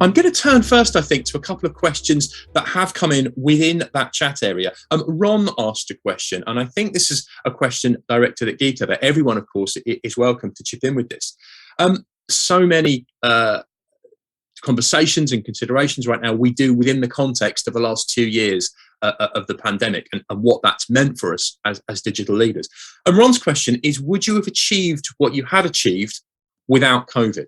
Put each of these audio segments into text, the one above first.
I'm going to turn first, I think, to a couple of questions that have come in within that chat area. Ron asked a question, and I think this is a question directed at Geeta, but everyone, of course, is welcome to chip in with this. So many conversations and considerations right now we do within the context of the last 2 years of the pandemic and what that's meant for us as digital leaders. And Ron's question is, would you have achieved what you had achieved without COVID?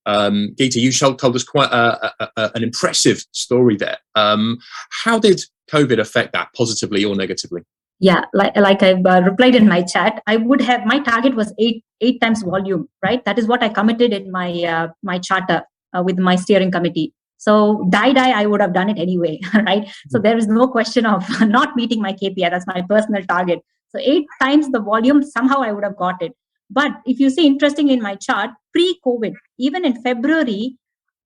Geeta, you told us quite an impressive story there. How did COVID affect that, positively or negatively? Yeah, like I replied in my chat, I would have, my target was eight times volume, right? That is what I committed in my my charter with my steering committee. So die, I would have done it anyway, right? So there is no question of not meeting my KPI. That's my personal target. So 8 times the volume, somehow I would have got it. But if you see, interestingly in my chart, pre-COVID, even in February,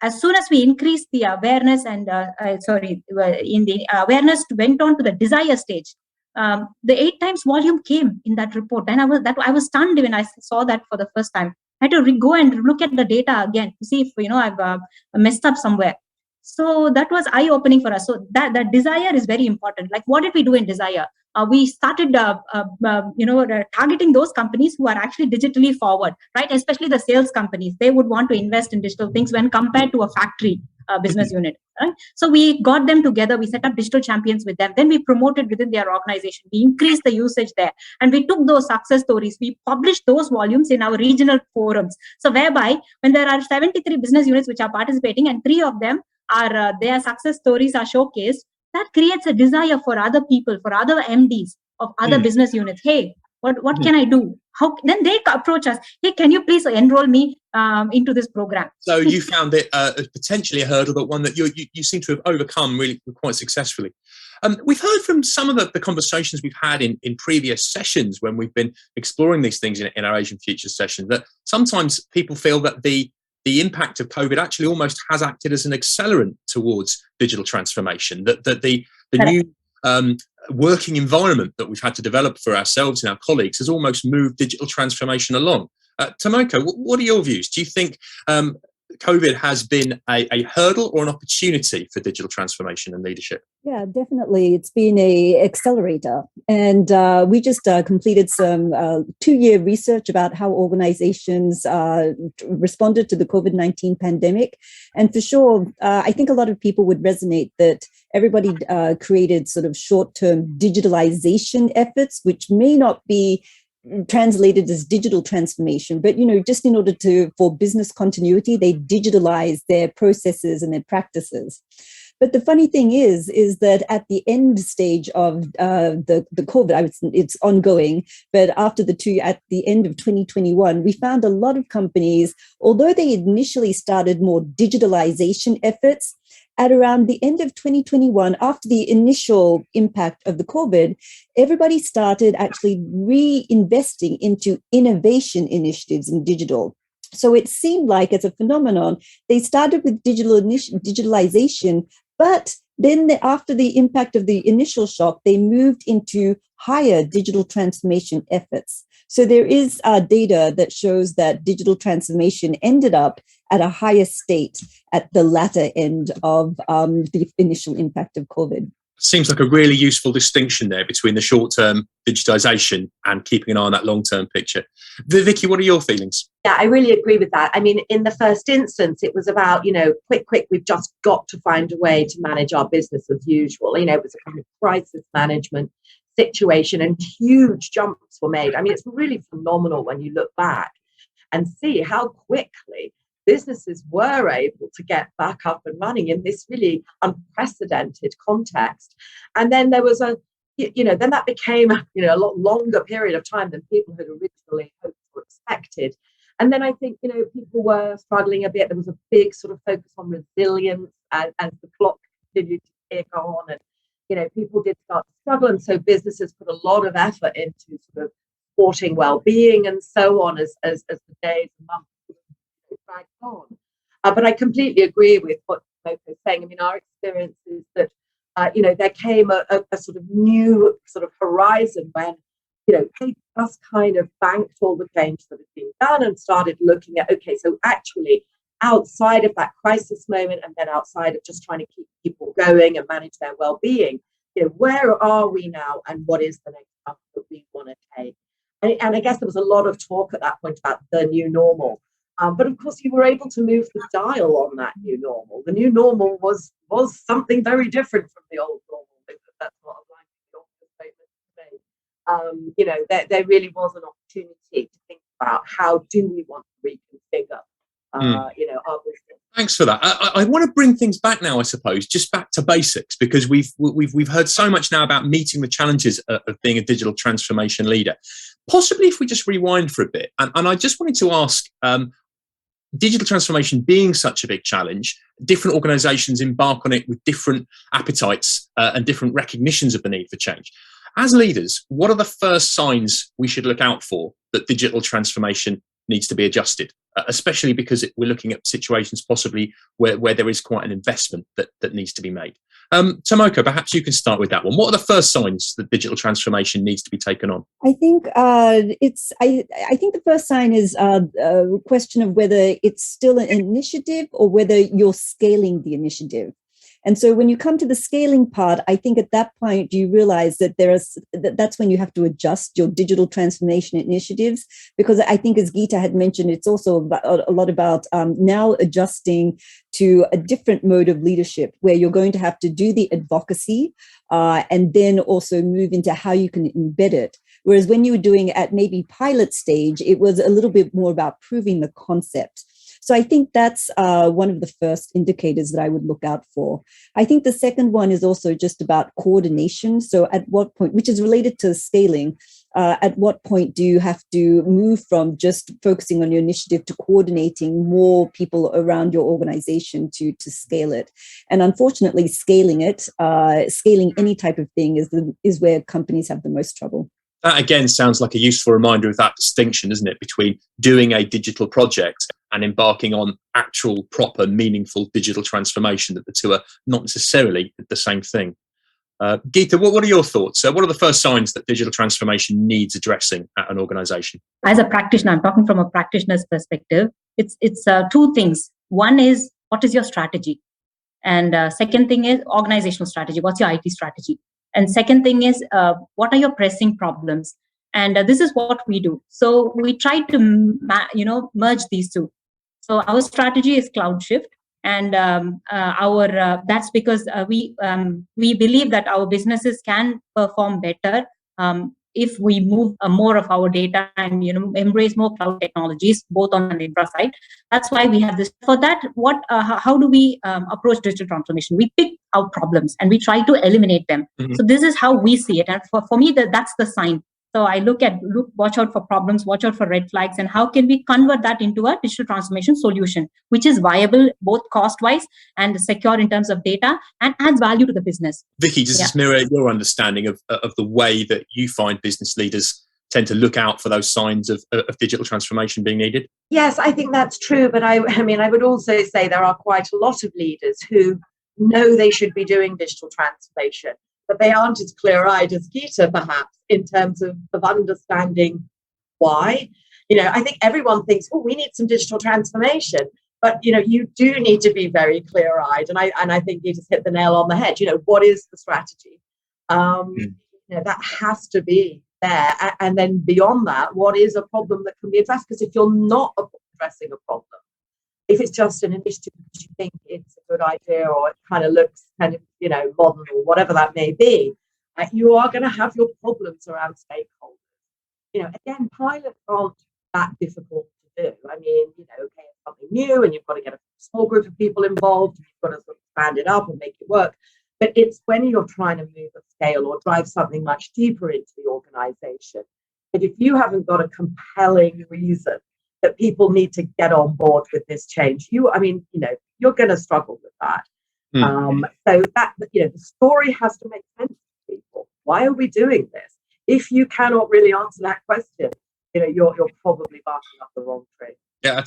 as soon as we increased the awareness and in the awareness went on to the desire stage, the 8 times volume came in that report, and I was stunned when I saw that for the first time. I had to go and look at the data again to see if I've messed up somewhere. So that was eye-opening for us. So that desire is very important. Like, what did we do in desire? We started, targeting those companies who are actually digitally forward, right? Especially the sales companies. They would want to invest in digital things when compared to a factory business unit. Right? So we got them together. We set up digital champions with them. Then we promoted within their organization. We increased the usage there, and we took those success stories. We published those volumes in our regional forums. So whereby when there are 73 business units which are participating, and 3 of them are their success stories are showcased, that creates a desire for other people, for other MDs of other business units. Hey, what can I do? How then they approach us? Hey, can you please enroll me into this program? So you found it potentially a hurdle, but one that you seem to have overcome really quite successfully. We've heard from some of the conversations we've had in previous sessions when we've been exploring these things in our Asian Futures session, that sometimes people feel that the impact of COVID actually almost has acted as an accelerant towards digital transformation, that the new working environment that we've had to develop for ourselves and our colleagues has almost moved digital transformation along. Tomoko, what are your views? Do you think COVID has been a hurdle or an opportunity for digital transformation and leadership? Yeah, definitely. It's been an accelerator. And we just completed some 2-year research about how organizations responded to the COVID-19 pandemic. And for sure, I think a lot of people would resonate that everybody created sort of short-term digitalization efforts, which may not be translated as digital transformation, but just in order for business continuity, they digitalize their processes and their practices. But the funny thing is that at the end stage of the COVID, it's ongoing, but at the end of 2021, we found a lot of companies, although they initially started more digitalization efforts, at around the end of 2021, after the initial impact of the COVID, everybody started actually reinvesting into innovation initiatives in digital. So it seemed like, as a phenomenon, they started with digitalization, but then after the impact of the initial shock, they moved into higher digital transformation efforts. So there is data that shows that digital transformation ended up at a higher state at the latter end of the initial impact of COVID. Seems like a really useful distinction there between the short-term digitization and keeping an eye on that long-term picture. Vicky, what are your feelings? Yeah, I really agree with that. I mean, in the first instance, it was about, quick, we've just got to find a way to manage our business as usual. It was a kind of crisis management situation, and huge jumps were made. I mean, it's really phenomenal when you look back and see how quickly businesses were able to get back up and running in this really unprecedented context. And then there was then that became a lot longer period of time than people had originally hoped or expected. And then I think, people were struggling a bit. There was a big sort of focus on resilience as the clock continued to tick on, and people did start to struggle, and so businesses put a lot of effort into sort of supporting well-being and so on as the days and months dragged on. But I completely agree with what Moko is saying. I mean, our experience is that there came a sort of new sort of horizon when they just kind of banked all the change that had been done and started looking at, okay, so actually, outside of that crisis moment, and then outside of just trying to keep people going and manage their well-being, where are we now, and what is the next step that we want to take? And I guess there was a lot of talk at that point about the new normal. But of course, you were able to move the dial on that new normal. The new normal was something very different from the old normal. That's what I'd like the statement to say. There really was an opportunity to think about how do we want to reconfigure, our business. Thanks for that. I want to bring things back now, I suppose, just back to basics, because we've heard so much now about meeting the challenges of being a digital transformation leader. Possibly if we just rewind for a bit, and I just wanted to ask, digital transformation being such a big challenge, different organizations embark on it with different appetites and different recognitions of the need for change. As leaders, what are the first signs we should look out for that digital transformation needs to be adjusted, especially because we're looking at situations possibly where there is quite an investment that needs to be made? Tomoko, perhaps you can start with that one. What are the first signs that digital transformation needs to be taken on? I think I think the first sign is a question of whether it's still an initiative or whether you're scaling the initiative. And so when you come to the scaling part, I think at that point you realize that that's when you have to adjust your digital transformation initiatives, because I think, as Geeta had mentioned, it's also a lot about now adjusting to a different mode of leadership where you're going to have to do the advocacy and then also move into how you can embed it. Whereas when you were doing it at maybe pilot stage, it was a little bit more about proving the concept. So I think that's one of the first indicators that I would look out for. I think the second one is also just about coordination. So at what point, which is related to scaling, at what point do you have to move from just focusing on your initiative to coordinating more people around your organization to scale it? And unfortunately, scaling any type of thing is where companies have the most trouble. That again sounds like a useful reminder of that distinction, isn't it, between doing a digital project and embarking on actual, proper, meaningful digital transformation, that the two are not necessarily the same thing. Geeta, what are your thoughts? What are the first signs that digital transformation needs addressing at an organization? As a practitioner, I'm talking from a practitioner's perspective. It's two things. One is, what is your strategy? And second thing is organizational strategy. What's your IT strategy? And second thing is, what are your pressing problems? And this is what we do. So we try to, merge these two. So our strategy is cloud shift, and that's because we believe that our businesses can perform better if we move more of our data and embrace more cloud technologies, both on the infra side. That's why we have this. For that, how do we approach digital transformation? We pick out problems and we try to eliminate them. Mm-hmm. So this is how we see it, and for me, that's the sign. So I watch out for problems, watch out for red flags, and how can we convert that into a digital transformation solution, which is viable both cost-wise and secure in terms of data and adds value to the business. Vicky, does this mirror your understanding of the way that you find business leaders tend to look out for those signs of digital transformation being needed? Yes, I think that's true. But I would also say there are quite a lot of leaders who know they should be doing digital transformation, but they aren't as clear-eyed as Geeta, perhaps, in terms of understanding why. I think everyone thinks, we need some digital transformation, but you do need to be very clear-eyed. And I think you just hit the nail on the head. What is the strategy? That has to be there. And then beyond that, what is a problem that can be addressed? Because if you're not addressing a problem, if it's just an initiative because you think it's a good idea or it kind of looks kind of, modern or whatever that may be, you are going to have your problems around stakeholders. Again, pilots aren't that difficult to do. Okay, it's something new and you've got to get a small group of people involved, you've got to sort of expand it up and make it work. But it's when you're trying to move at scale or drive something much deeper into the organization, that if you haven't got a compelling reason that people need to get on board with this change, you're going to struggle with that. So that, the story has to make sense to people. Why are we doing this? If you cannot really answer that question, you're probably barking up the wrong tree. Yeah,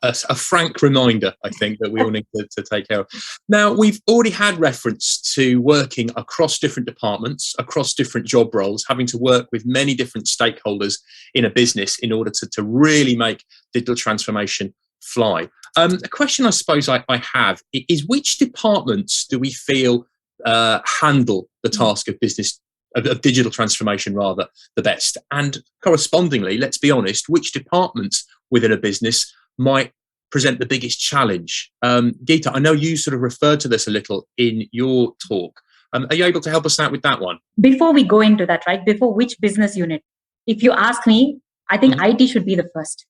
that's a frank reminder, I think, that we all need to take care of. Now, we've already had reference to working across different departments, across different job roles, having to work with many different stakeholders in a business in order to really make digital transformation fly. A question I suppose I have is, which departments do we feel handle the task of digital transformation rather the best? And correspondingly, let's be honest, which departments within a business might present the biggest challenge? Geeta, I know you sort of referred to this a little in your talk. Are you able to help us out with that one? Before we go into that, right, before which business unit, if you ask me, I think IT should be the first,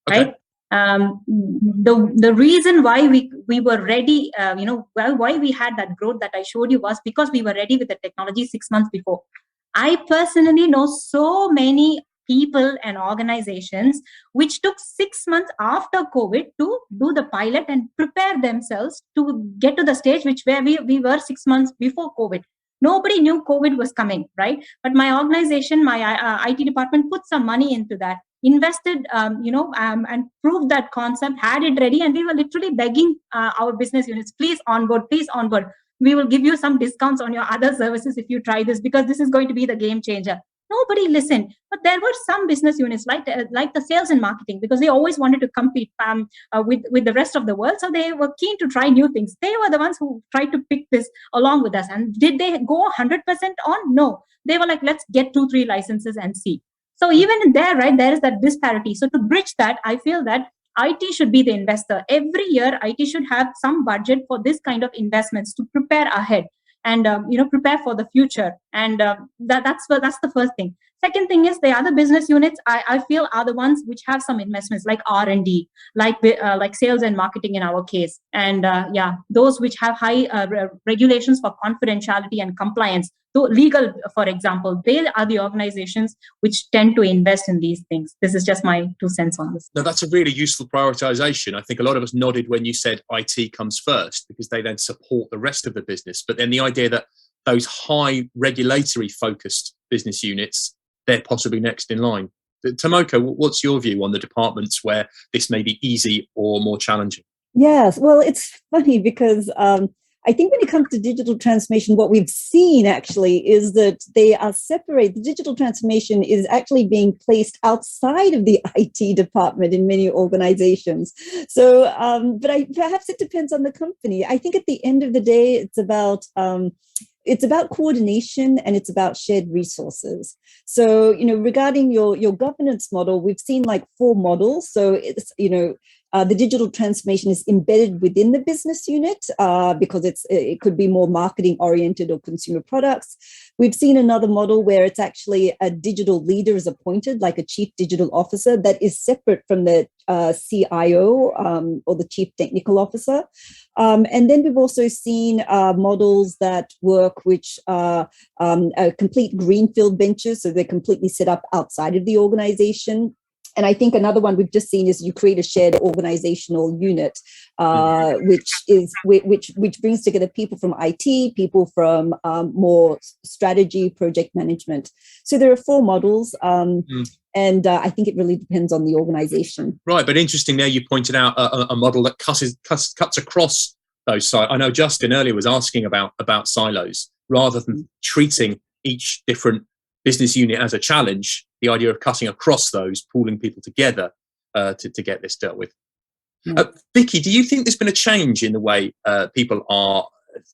right? The reason why we were ready, why we had that growth that I showed you was because we were ready with the technology 6 months before. I personally know so many people and organizations which took 6 months after COVID to do the pilot and prepare themselves to get to the stage where we were 6 months before COVID. Nobody knew COVID was coming, right? But my organization, my IT department put some money into that, invested, and proved that concept, had it ready, and we were literally begging our business units, please onboard. We will give you some discounts on your other services if you try this, because this is going to be the game changer. Nobody listened, but there were some business units like the sales and marketing, because they always wanted to compete with the rest of the world. So they were keen to try new things. They were the ones who tried to pick this along with us. And did they go 100% on? No. They were like, let's get 2-3 licenses and see. So even there, right, there is that disparity. So to bridge that, I feel that IT should be the investor. Every year, IT should have some budget for this kind of investments to prepare ahead and prepare for the future. And that's the first thing. Second thing is, the other business units I feel are the ones which have some investments like R&D, like sales and marketing in our case, and those which have high regulations for confidentiality and compliance. So legal, for example, they are the organizations which tend to invest in these things. This is just my 2 cents on this. Now, that's a really useful prioritization. I think a lot of us nodded when you said IT comes first, because they then support the rest of the business. But then the idea that those high regulatory focused business units, they're possibly next in line. Tomoko, what's your view on the departments where this may be easy or more challenging? Yes, well, it's funny because I think when it comes to digital transformation, what we've seen actually is that they are separate. The digital transformation is actually being placed outside of the IT department in many organizations. So, perhaps it depends on the company. I think at the end of the day, it's about coordination and it's about shared resources. So, regarding your governance model, we've seen like 4 models. So it's, the digital transformation is embedded within the business unit because it could be more marketing oriented or consumer products. We've seen another model where it's actually a digital leader is appointed, like a chief digital officer, that is separate from the CIO or the chief technical officer. And then we've also seen models that work, which are complete greenfield ventures. So they're completely set up outside of the organization. And I think another one we've just seen is you create a shared organizational unit, which brings together people from IT, people from more strategy, project management. So there are 4 models, and I think it really depends on the organization. Right, but interesting there, you pointed out a model that cuts across those silos. I know Justin earlier was asking about silos, rather than treating each different business unit as a challenge. The idea of cutting across those, pooling people together to get this dealt with. Vicky, do you think there's been a change in the way people are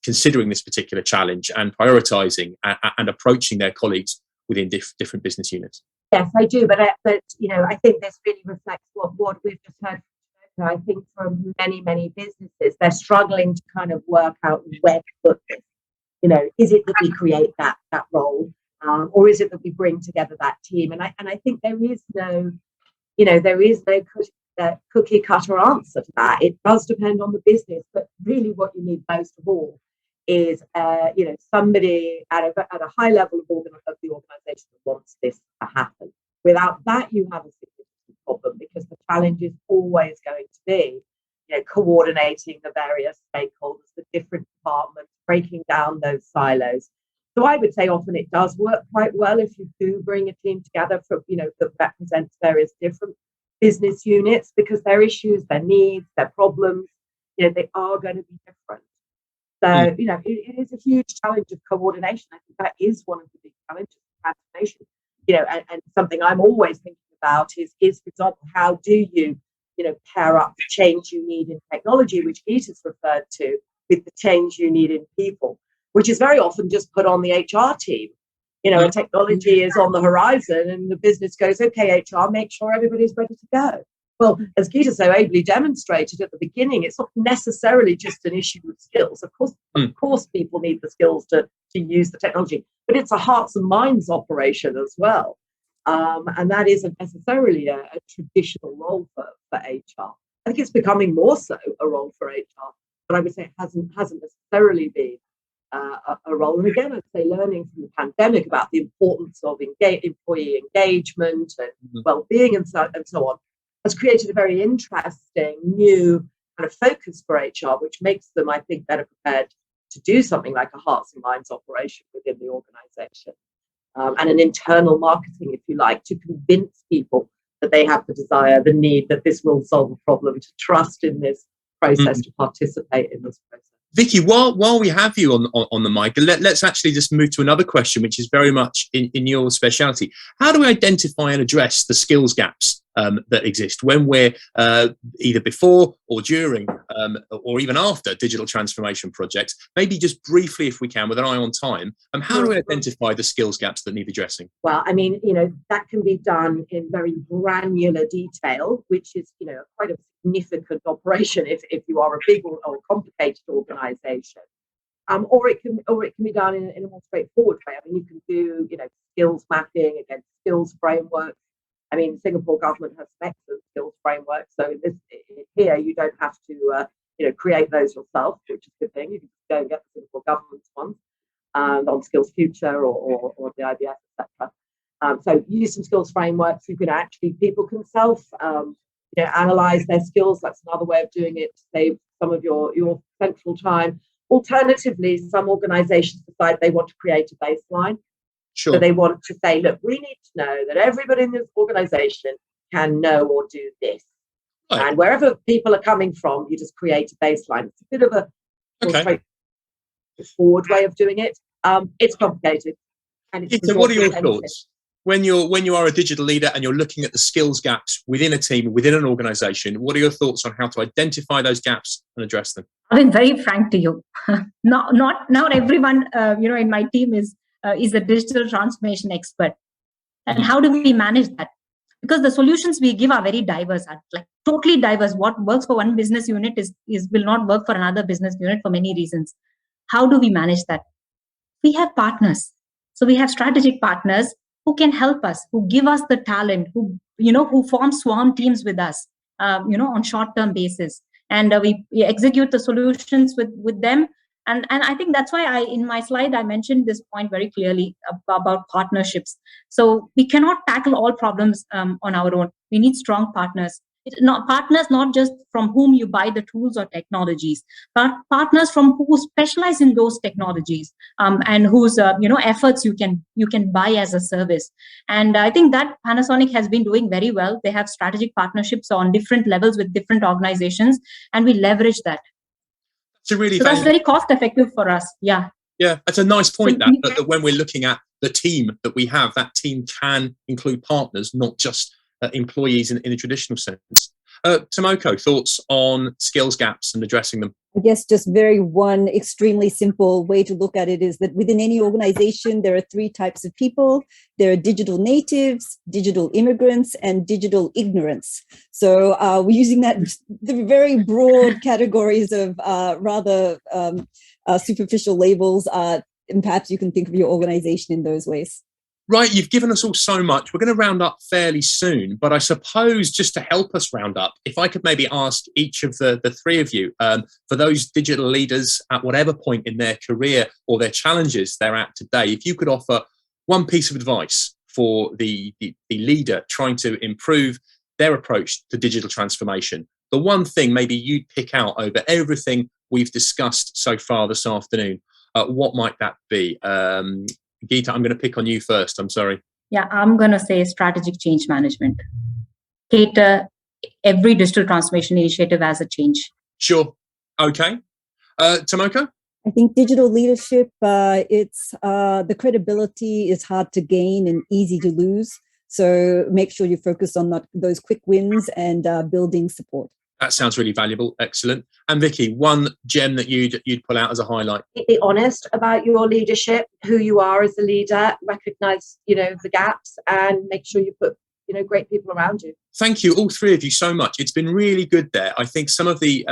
considering this particular challenge and prioritising and approaching their colleagues within different business units? Yes, I do, but I think this really reflects what we've just heard. I think from many businesses, they're struggling to kind of work out where to put this. Is it that we create that role? Or is it that we bring together that team? And I think there is no cookie cutter answer to that. It does depend on the business, but really what you need most of all is somebody at a high level of the organisation that wants this to happen. Without that, you have a significant problem, because the challenge is always going to be coordinating the various stakeholders, the different departments, breaking down those silos. So I would say often it does work quite well if you do bring a team together that represents various different business units, because their issues, their needs, their problems, they are going to be different. So, it is a huge challenge of coordination. I think that is one of the big challenges of transformation. And something I'm always thinking about is, for example, how do you pair up the change you need in technology, which Geeta's referred to, with the change you need in people, which is very often just put on the HR team. And technology is on the horizon and the business goes, okay, HR, make sure everybody's ready to go. Well, as Geeta so ably demonstrated at the beginning, it's not necessarily just an issue of skills. Of course, people need the skills to use the technology, but it's a hearts and minds operation as well. And that isn't necessarily a traditional role for HR. I think it's becoming more so a role for HR, but I would say it hasn't necessarily been a role. And again, I'd say learning from the pandemic about the importance of employee engagement and well-being and so on has created a very interesting new kind of focus for HR, which makes them, I think, better prepared to do something like a hearts and minds operation within the organization. And an internal marketing, if you like, to convince people that they have the desire, the need, that this will solve a problem, to trust in this process, to participate in this process. Vicky, while we have you on the mic, let's actually just move to another question, which is very much in your speciality. How do we identify and address the skills gaps that exist when we're either before or during or even after digital transformation projects? Maybe just briefly, if we can, with an eye on time, how do we identify the skills gaps that need addressing? Well, I mean, that can be done in very granular detail, which is, quite a significant operation if you are a big or complicated organization. Or it can be done in a more straightforward way. I mean, you can do, skills mapping against skills frameworks. I mean, Singapore government has some excellent skills frameworks. So here you don't have to, create those yourself, which is a good thing. You can just go and get the Singapore government's ones on Skills Future or the IBS, etc. So use some skills frameworks. People can self, analyze their skills. That's another way of doing it to save some of your central time. Alternatively, some organizations decide they want to create a baseline. Sure. So they want to say, look, we need to know that everybody in this organization can know or do this. Right. And wherever people are coming from, you just create a baseline. It's a bit of a straightforward way of doing it. It's complicated. And so what are your thoughts? When you are a digital leader and you're looking at the skills gaps within a team, within an organization, what are your thoughts on how to identify those gaps and address them? I've been very frank to you. Not everyone, in my team is a digital transformation expert. And how do we manage that? Because the solutions we give are very diverse, are like totally diverse. What works for one business unit will not work for another business unit for many reasons. How do we manage that? We have partners. So we have strategic partners who can help us, who give us the talent, who form swarm teams with us, on short-term basis. And we execute the solutions with them. And I think that's why in my slide, I mentioned this point very clearly about partnerships. So we cannot tackle all problems on our own. We need strong partners. Partners not just from whom you buy the tools or technologies, but partners from who specialize in those technologies and whose efforts you can buy as a service. And I think that Panasonic has been doing very well. They have strategic partnerships on different levels with different organizations, and we leverage that. So that's very cost effective for us. Yeah, that's a nice point. That when we're looking at the team that we have, that team can include partners, not just employees in a traditional sense. Tomoko, thoughts on skills gaps and addressing them? I guess just one extremely simple way to look at it is that within any organization, there are three types of people. There are digital natives, digital immigrants, and digital ignorance. So we're using the very broad categories of rather superficial labels. And perhaps you can think of your organization in those ways. Right, you've given us all so much. We're going to round up fairly soon, but I suppose just to help us round up, if I could maybe ask each of the three of you, for those digital leaders at whatever point in their career or their challenges they're at today, if you could offer one piece of advice for the leader trying to improve their approach to digital transformation, the one thing maybe you'd pick out over everything we've discussed so far this afternoon, what might that be? Geeta, I'm going to pick on you first. I'm sorry. Yeah, I'm going to say strategic change management. Cater every digital transformation initiative as a change. Sure. Okay. Tomoko? I think digital leadership, the credibility is hard to gain and easy to lose. So make sure you focus on those quick wins and building support. That sounds really valuable. Excellent. And Vicky, one gem that you'd pull out as a highlight? Be honest about your leadership, who you are as a leader, recognize, the gaps, and make sure you put, great people around you. Thank you, all three of you, so much. It's been really good there. I think some of the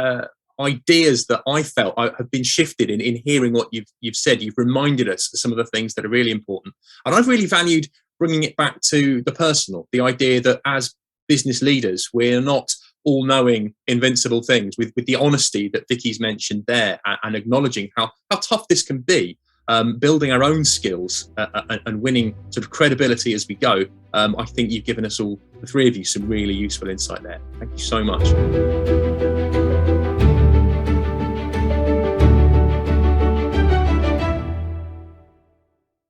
ideas that I felt have been shifted in hearing what you've said. You've reminded us of some of the things that are really important. And I've really valued bringing it back to the personal, the idea that as business leaders, we're not all-knowing, invincible things, with the honesty that Vicky's mentioned there, and acknowledging how tough this can be, building our own skills and winning sort of credibility as we go. I think you've given us all, the three of you, some really useful insight there. Thank you so much.